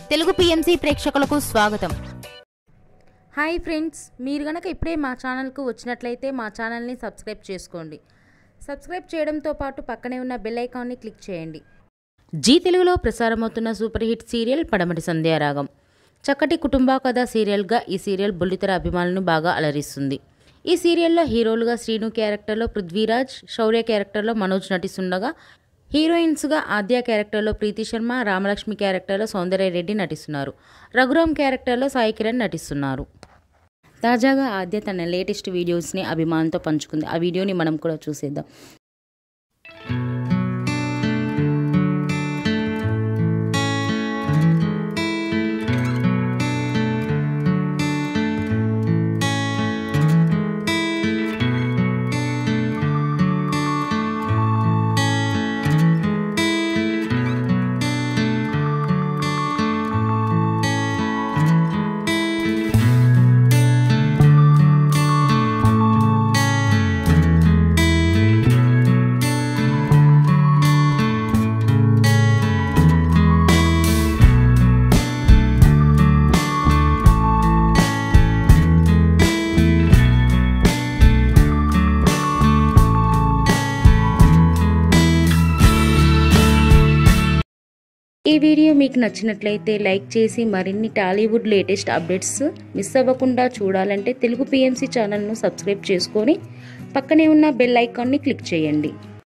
Telugu PMC ప్రేక్షకులకు స్వాగతం. Hi friends, మీరు గనక ఇప్పుడే మా ఛానల్కు వచ్చినట్లయితే మా ఛానల్ని సబ్స్క్రైబ్ చేసుకోండి. సబ్స్క్రైబ్ చేయడంతో పాటు పక్కనే ఉన్న బెల్ ఐకాన్ని క్లిక్ చేయండి. జీ తెలుగులో ప్రసారమవుతున్న సూపర్ హిట్ సీరియల్ పడమటి సంధ్యారాగం. చక్కటి కుటుంబ కథ సీరియల్గా ఈ సీరియల్ బుల్లితెర అభిమానులను బాగా అలరిస్తుంది. ఈ సీరియల్లో హీరోలుగా శ్రీను క్యారెక్టర్లో పృథ్వీరాజ్, శౌర్య క్యారెక్టర్లో మనోజ్ నటిస్తుండగా హీరోయిన్స్గా ఆద్య క్యారెక్టర్లో ప్రీతి శర్మ, రామలక్ష్మి క్యారెక్టర్లో సౌందర్య రెడ్డి నటిస్తున్నారు. రఘురామ్ క్యారెక్టర్లో సాయి కిరణ్ నటిస్తున్నారు. తాజాగా ఆద్య తన లేటెస్ట్ వీడియోస్ని అభిమానులతో పంచుకుంది. ఆ వీడియోని మనం కూడా చూసేద్దాం. ఈ వీడియో మీకు నచ్చినట్లయితే లైక్ చేసి మరిన్ని టాలీవుడ్ లేటెస్ట్ అప్డేట్స్ మిస్ అవ్వకుండా చూడాలంటే తెలుగు పిఎంసి ఛానల్ను సబ్స్క్రైబ్ చేసుకొని పక్కనే ఉన్న బెల్ ఐకాన్ని క్లిక్ చేయండి.